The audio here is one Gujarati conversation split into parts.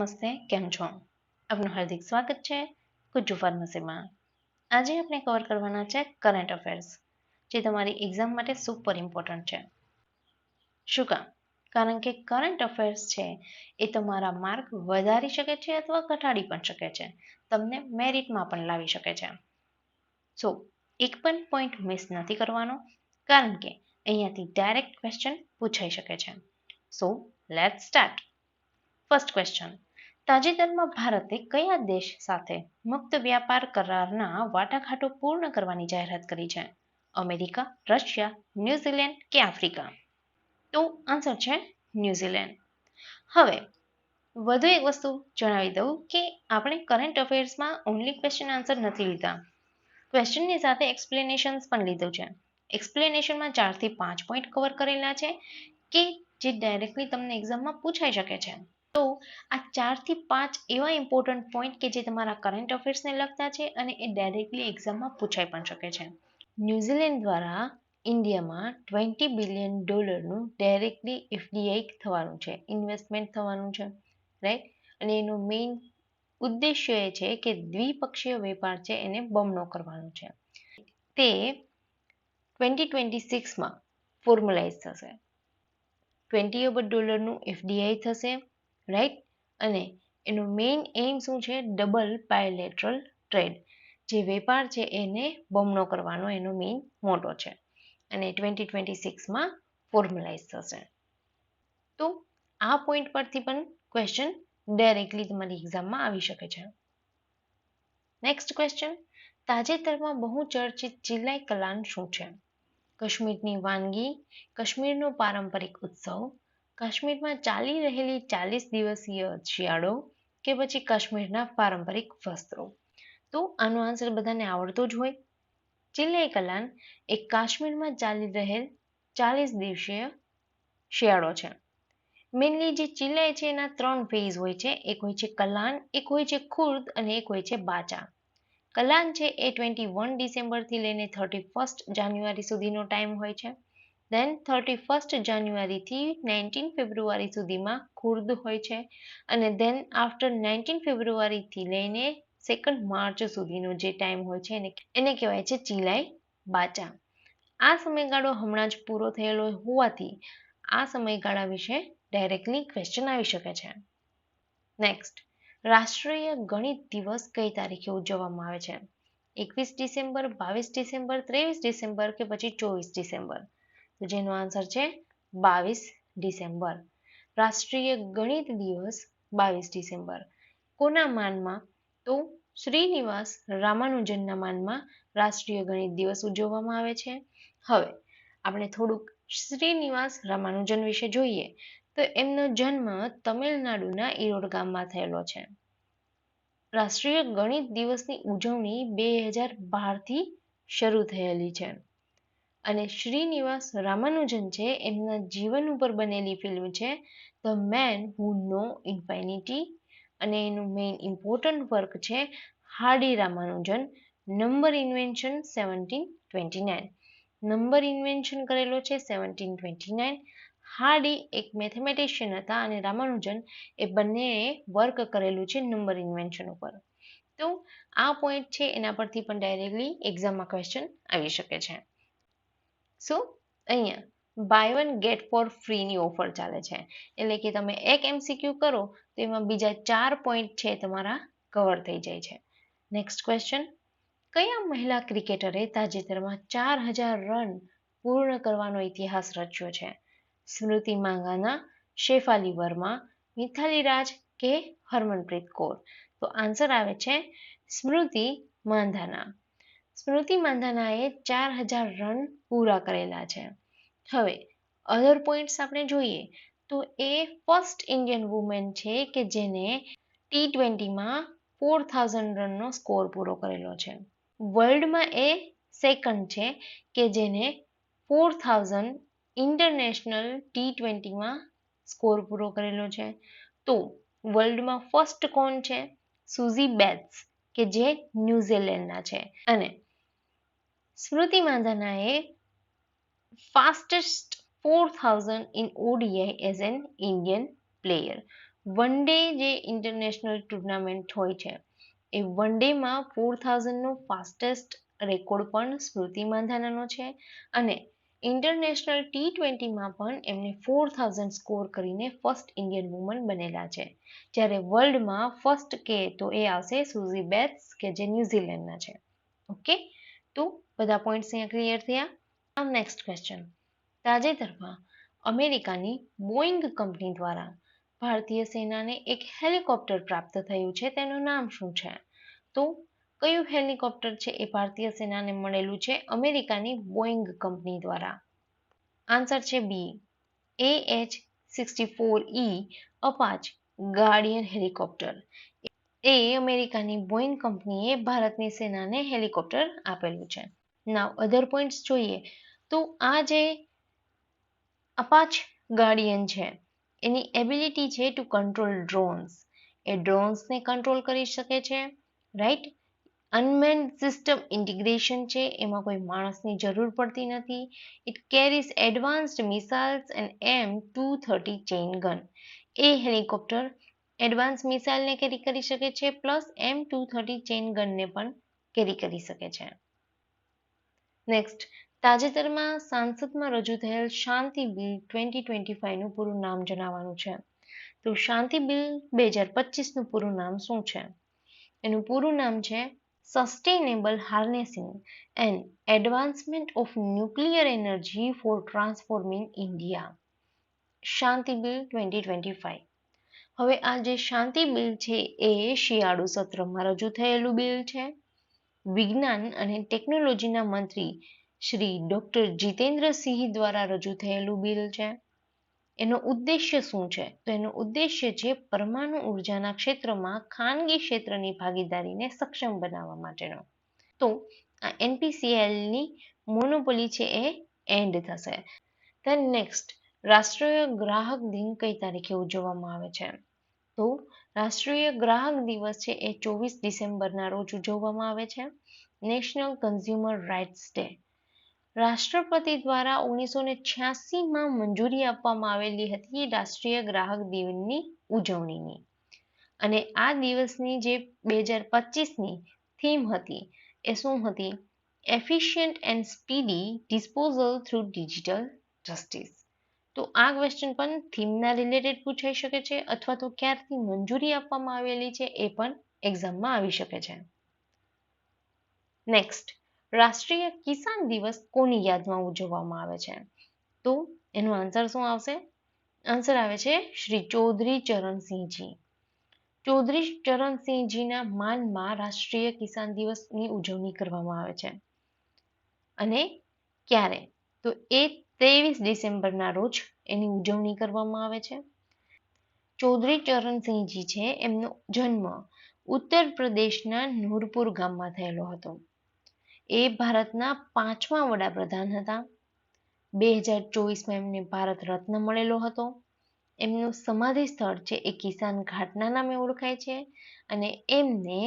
નમસ્તે, કેમ છો? આપનું હાર્દિક સ્વાગત છે કુજુ ફાર્મસીમાં. આજે આપણે કવર કરવાના છે કરંટ અફેર્સ, જે તમારી એક્ઝામ માટે સુપર ઇમ્પોર્ટન્ટ છે. શું કામ? કારણ કે કરંટ અફેર્સ છે એ તમારા માર્ક વધારી શકે છે અથવા ઘટાડી પણ શકે છે. તમને મેરિટમાં પણ લાવી શકે છે. સો એક પણ પોઈન્ટ મિસ નથી કરવાનો, કારણ કે અહીંયાથી ડાયરેક્ટ ક્વેશ્ચન પૂછાઈ શકે છે. So let's start. First question. તાજેતરમાં ભારતે કયા દેશ સાથે મુક્ત વ્યાપાર કરારના વાટાઘાટો પૂર્ણ કરવાની જાહેરાત કરી છે? અમેરિકા, રશિયા, ન્યુઝીલેન્ડ કે આફ્રિકા? તો આન્સર છે ન્યુઝીલેન્ડ. હવે વધુ એક વસ્તુ જણાવી દઉં કે આપણે કરંટ અફેર્સમાં ઓનલી ક્વેશ્ચન આન્સર નથી લીધા. ક્વેશ્ચનની સાથે એક્સપ્લેનેશન્સ પણ લીધું છે. એક્સપ્લેનેશનમાં 4 થી 5 પોઈન્ટ કવર કરેલા છે કે જે ડાયરેક્ટલી તમને એક્ઝામમાં પૂછાઈ શકે છે. તો આ 4 થી 5 એવા ઇમ્પોર્ટન્ટ પોઈન્ટ કે જે તમારા કરંટ અફેર્સને લગતા છે અને એ ડાયરેક્ટલી એક્ઝામમાં પૂછાઈ પણ શકે છે. ન્યુઝીલેન્ડ દ્વારા ઇન્ડિયામાં $20 બિલિયન ડાયરેક્ટલી એફડીઆઈ થવાનું છે, ઇન્વેસ્ટમેન્ટ થવાનું છે, રાઈટ? અને એનું મેઇન ઉદ્દેશ્ય એ છે કે દ્વિપક્ષીય વેપાર છે એને બમણો કરવાનો છે. તે 2026માં ફોર્મલાઇઝ થશે. $20 અબજ એફડીઆઈ થશે, રાઈટ? અને એનો મેઇન એમ શું છે? ડબલ બાયલેટરલ ટ્રેડ, જે વેપાર છે એને બમણો કરવાનો એનો મેઇન મોટો છે. અને 2026માં ફોર્મલાઇઝ થશે. તો આ પોઈન્ટ પરથી પણ ક્વેશ્ચન ડાયરેક્ટલી તમારી એક્ઝામમાં આવી શકે છે. Next question. તાજેતરમાં બહુ ચર્ચિત ચિલાઈ કલાન શું છે? કાશ્મીરની વાનગી, કાશ્મીરનો પારંપરિક ઉત્સવ, કાશ્મીરમાં ચાલી રહેલી 40 દિવસીય શિયાળો કે પછી કાશ્મીરના પારંપરિક વસ્ત્રો? તો આનો આન્સર બધાને આવડતો જ હોય. ચિલાઈ કલાન એ કાશ્મીરમાં ચાલી રહેલ 40 દિવસીય શિયાળો છે. મેઇનલી જે ચિલાઈ છે એના 3 ફેઝ હોય છે. એક હોય છે કલાન, એક હોય છે ખુર્દ અને એક હોય છે બાચા. કલાન છે એ 21 ડિસેમ્બરથી લઈને 31 જાન્યુઆરી સુધીનો ટાઈમ હોય છે. દેન 31 જાન્યુઆરીથી 19 ફેબ્રુઆરી સુધીમાં ખુર્દ હોય છે. અને દેન આફ્ટર 19 ફેબ્રુઆરીથી લઈને 2 માર્ચ સુધીનો જે ટાઈમ હોય છે એને કહેવાય છે ચિલાઈ બાચા. આ સમયગાળો હમણાં જ પૂરો થયેલો હોવાથી આ સમયગાળા વિશે ડાયરેક્ટલી ક્વેશ્ચન આવી શકે છે. નેક્સ્ટ. રાષ્ટ્રીય ગણિત દિવસ કઈ તારીખે ઉજવવામાં આવે છે? 21 ડિસેમ્બર, 22 ડિસેમ્બર, 23 ડિસેમ્બર કે પછી 24 ડિસેમ્બર? તો જેનો આન્સર છે 22 ડિસેમ્બર. રાષ્ટ્રીય ગણિત દિવસ 22 ડિસેમ્બર. કોના માનમાં? તો શ્રીનિવાસ રામાનુજનના માનમાં રાષ્ટ્રીય ગણિત દિવસ ઉજવવામાં આવે છે. હવે આપણે થોડુંક શ્રીનિવાસ રામાનુજન વિશે જોઈએ તો એમનો જન્મ તમિલનાડુના ઈરોડ ગામમાં થયેલો છે. રાષ્ટ્રીય ગણિત દિવસની ઉજવણી 2012થી શરૂ થયેલી છે. અને શ્રીનિવાસ રામાનુજન છે એમના જીવન ઉપર બનેલી ફિલ્મ છે the man who know infinity, અને એનું મેઇન ઇમ્પોર્ટન્ટ વર્ક છે Hardy Ramanujan number invention 1729. Number invention કરેલો છે 1729. હાર્ડી એક મેથેમેટિશિયન હતા અને રામાનુજન એ બંનેએ વર્ક કરેલું છે નંબર ઇન્વેન્શન ઉપર. તો આ પોઈન્ટ છે એના પરથી પણ ડાયરેક્ટલી એક્ઝામમાં ક્વેશ્ચન આવી શકે છે. સો અહીંયા બાય વન ગેટ ફોર ફ્રીની ઓફર ચાલે છે. એટલે કે તમે એક એમસીક્યુ કરો તો એમાં બીજા 4 પોઈન્ટ છે તમારા કવર થઈ જાય છે. Next question. કયા મહિલા ક્રિકેટરે તાજેતરમાં 4000 રન પૂર્ણ કરવાનો ઇતિહાસ રચ્યો છે? સ્મૃતિ માંગાના, શેફાલી વર્મા, મિથાલી રાજ કે હરમનપ્રીત કૌર? તો આન્સર આવે છે સ્મૃતિ માંધાના. સ્મૃતિ માંધાનાએ 4000 રન પૂરા કરેલા છે. હવે અધર પોઈન્ટ્સ આપણે જોઈએ તો એ ફર્સ્ટ ઇન્ડિયન વુમેન છે કે જેને T20માં 4000 રનનો સ્કોર પૂરો કરેલો છે. વર્લ્ડમાં એ સેકન્ડ છે કે જેને 4000 ઇન્ટરનેશનલ T20માં સ્કોર પૂરો કરેલો છે. તો વર્લ્ડમાં ફર્સ્ટ કોણ છે? સુઝી બેટ્સ, કે જે ન્યુઝીલેન્ડના છે. અને સ્મૃતિ માંધાનાએ fastest 4000 in ODI as an Indian player. One day જે ઇન્ટરનેશનલ ટુર્નામેન્ટ હોય છે એ વન ડેમાં 4000નો ફાસ્ટેસ્ટ રેકોર્ડ પણ સ્મૃતિ મંધાનાનો છે અને ઇન્ટરનેશનલ T20માં પણ એમને 4000 સ્કોર કરીને ફર્સ્ટ ઇન્ડિયન વુમન બનેલા છે. જ્યારે વર્લ્ડમાં ફર્સ્ટ કે તો એ આવશે સુઝી બેટ્સ કે જે ન્યુઝીલેન્ડના છે. ઓકે, તો બધા પોઈન્ટ્સ અહીંયા ક્લિયર થયા. Next question. તાજેતરમાં અમેરિકાની બોઈંગ કંપની દ્વારા ભારતીય સેનાને એક હેલિકોપ્ટર પ્રાપ્ત થયું છે, તેનું નામ શું છે? તો કયું હેલિકોપ્ટર છે એ ભારતીય સેનાને મળેલું છે અમેરિકાની બોઈંગ કંપની દ્વારા? આન્સર છે બી, AH-64E અપાચ ગાર્ડિયન હેલિકોપ્ટર. એ અમેરિકાની બોઈંગ કંપનીએ ભારતની સેનાને હેલિકોપ્ટર આપેલું છે. નાવ અધર પોઈન્ટ્સ જોઈએ તો આ જે અપાચ ગાર્ડિયન છે એની એબિલિટી છે ટુ કંટ્રોલ ડ્રોન્સ. એ ડ્રોન્સને કંટ્રોલ કરી શકે છે, રાઈટ. અનમેન્ડ સિસ્ટમ ઇન્ટિગ્રેશન છે, એમાં કોઈ માણસની જરૂર પડતી નથી. It carries advanced missiles and M230 chain gun. એ હેલિકોપ્ટર એડવાન્સ મિસાઇલને કેરી કરી શકે છે પ્લસ M230 ચેઇન ગનને પણ કેરી કરી શકે છે. નેક્સ્ટ, તાજેતરમાં સાંસદમાં રજૂ થયેલ શાંતિ બિલ 2025નું પૂરું નામ જણાવવાનું છે. તો શાંતિ બિલ 2025નું પૂરું નામ શું છે? એનું પૂરું નામ છે sustainable harnessing and advancement of nuclear energy for transforming India. Shanti bill 2025. હવે આ જે શાંતિ બિલ છે એ શિયાળુ સત્રમાં રજૂ થયેલું બિલ છે. વિજ્ઞાન અને ટેકનોલોજીના મંત્રી શ્રી ડોક્ટર જીતેન્દ્રસિંહ દ્વારા રજૂ થયેલું બિલ છે. એનો ઉદ્દેશ્ય શું છે? તો એનો ઉદ્દેશ્ય છે પરમાણુ ઉર્જાના ક્ષેત્રમાં ખાનગી ક્ષેત્રની ભાગીદારીને સક્ષમ બનાવવા માટેનો. તો આ NPCILની મોનોપોલી છે એ એન્ડ થશે. ધેન નેક્સ્ટ, રાષ્ટ્રીય ગ્રાહક દિન કઈ તારીખે ઉજવવામાં આવે છે? તો રાષ્ટ્રીય ગ્રાહક દિવસ છે એ 24 ડિસેમ્બરના રોજ ઉજવવામાં આવે છે. National consumer rights day. રાષ્ટ્રપતિ દ્વારા 1986માં મંજૂરી આપવામાં આવેલી હતી રાષ્ટ્રીય ગ્રાહક દિનની ઉજવણીની. અને આ દિવસની જે 2025ની થીમ હતી એ શું હતી? Efficient and speedy disposal through digital justice. તો આ ક્વેશ્ચન પણ થીમના રિલેટેડ પૂછાઈ શકે છે અથવા તો ક્યારથી મંજૂરી આપવામાં આવેલી છે એ પણ એક્ઝામમાં આવી શકે છે. નેક્સ્ટ, રાષ્ટ્રીય કિસાન દિવસ કોની યાદમાં ઉજવવામાં આવે છે? તો એનો આન્સર શું આવશે? આન્સર આવે છે શ્રી ચૌધરી ચરણસિંહજી. ચૌધરી ચરણસિંહજીના માનમાં રાષ્ટ્રીય કિસાન દિવસની ઉજવણી કરવામાં આવે છે. અને ક્યારે? તો એ 23 ડિસેમ્બરના રોજ એની ઉજવણી કરવામાં આવે છે. ચૌધરી ચરણસિંહજી છે એમનો જન્મ ઉત્તર પ્રદેશના નૂરપુર ગામમાં થયેલો હતો. એ ભારતના 5મા વડાપ્રધાન હતા. 2024માં એમને ભારત રત્ન મળેલો હતો. એમનું સમાધિ સ્થળ છે એ કિસાન ઘાટના નામે ઓળખાય છે અને એમને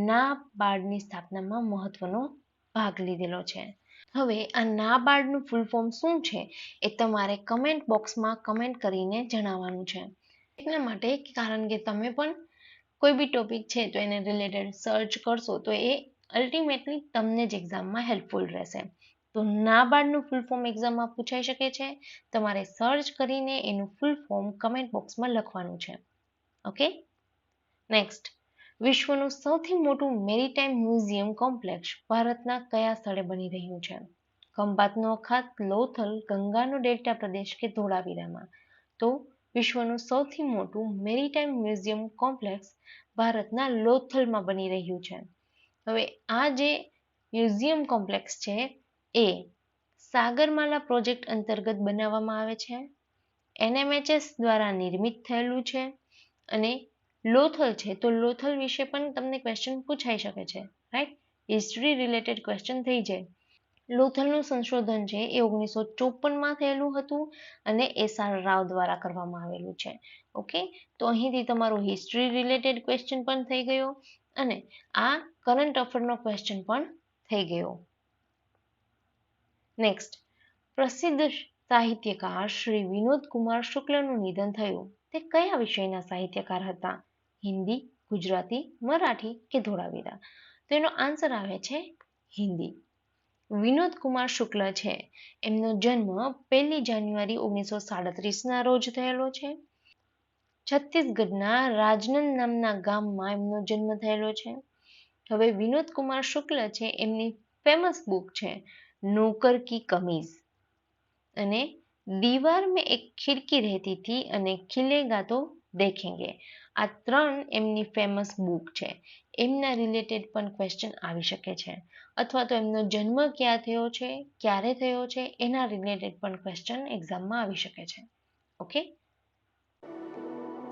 નાબાર્ડની સ્થાપનામાં મહત્વનો ભાગ લીધેલો છે. હવે આ નાબાર્ડનું ફૂલ ફોર્મ શું છે એ તમારે કમેન્ટ બોક્સમાં કમેન્ટ કરીને જણાવવાનું છે. એટલા માટે કારણ કે તમે પણ કોઈ બી ટોપિક છે તો એને રિલેટેડ સર્ચ કરશો તો એ અલ્ટિમેટલી તમને જ એક્ઝામમાં હેલ્પફુલ રહેશે. તો નાબાર્ડનું ફૂલ ફોર્મ એક્ઝામમાં પૂછાઈ શકે છે. તમારે સર્ચ કરીને એનું ફૂલ ફોર્મ કમેન્ટ બોક્સમાં લખવાનું છે. ઓકે, નેક્સ્ટ, વિશ્વનું સૌથી મોટું મેરીટાઈમ મ્યુઝિયમ કોમ્પ્લેક્સ ભારતના કયા સ્થળે બની રહ્યું છે? ખંભાતનો અખાત, લોથલ, ગંગાનો ડેલ્ટા પ્રદેશ કે ધોળાવીરામાં? તો વિશ્વનું સૌથી મોટું મેરીટાઈમ મ્યુઝિયમ કોમ્પ્લેક્સ ભારતના લોથલમાં બની રહ્યું છે. હવે આ જે મ્યુઝિયમ કોમ્પ્લેક્સ છે એ સાગરમાલા પ્રોજેક્ટ અંતર્ગત બનાવવામાં આવે છે. NMHS દ્વારા નિર્મિત થયેલું છે. અને લોથલ છે તો લોથલ વિશે પણ તમને ક્વેશ્ચન પૂછાઈ શકે છે, રાઈટ. હિસ્ટ્રી રિલેટેડ ક્વેશ્ચન થઈ જાય. લોથલનું સંશોધન છે એ 1954માં થયેલું હતું અને SR રાવ દ્વારા કરવામાં આવેલું છે. ઓકે, તો અહીંથી તમારું હિસ્ટ્રી રિલેટેડ ક્વેશ્ચન પણ થઈ ગયો અને આ કરંટ અફેરનો ક્વેશ્ચન પણ થઈ ગયો. નેક્સ્ટ, પ્રસિદ્ધ સાહિત્યકાર શ્રી વિનોદ કુમાર શુક્લનું નિધન થયું. તે કયા વિષયના સાહિત્યકાર હતા? હિન્દી, ગુજરાતી, મરાઠી કે ધોળાવીરા? તો એનો આન્સર આવે છે હિન્દી. વિનોદ કુમાર શુક્લ છે, એમનો જન્મ 1 જાન્યુઆરી 1937ના રોજ થયેલો છે. છત્તીસગઢના રાજનંદ નામના ગામમાં એમનો જન્મ થયેલો છે. હવે વિનોદ કુમાર શુક્લ છે, એમની ફેમસ બુક છે નોકર કી કમીઝ અને દીવાર મેં એક ખિડકી રહેતી थी અને ખિલેગા તો દેખેંગે. આ 3 એમની ફેમસ બુક છે. એમના રિલેટેડ પણ ક્વેશ્ચન આવી શકે છે, અથવા તો એમનો જન્મ ક્યાં થયો છે, ક્યારે થયો છે, એના રિલેટેડ પણ ક્વેશ્ચન એક્ઝામમાં આવી શકે છે. Okay,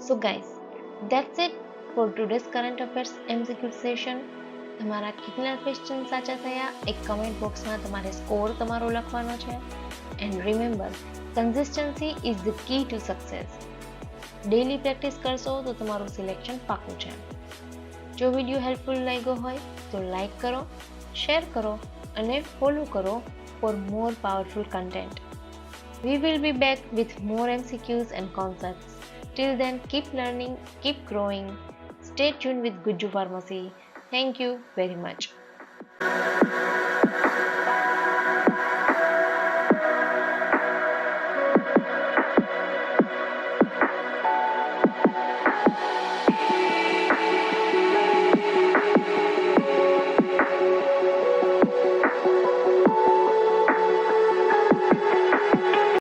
so guys, that's it four today's current affairs MCQ session. તમારા કેટલા ક્વેશ્ચન સાચા થયા એક કમેન્ટ બોક્સમાં તમારે સ્કોર તમારો લખવાનો છે. And remember, consistency is the key to success. Daily practice કરશો તો તમારું સિલેક્શન પાક્કું છે. જો વિડીયો હેલ્પફુલ લાગ્યો હોય તો લાઈક કરો, શેર કરો અને ફોલો કરો for more powerful content. We will be back with more MCQs and concepts. Till then, keep learning, keep growing. Stay tuned with Guju Pharmacy. Thank you very much.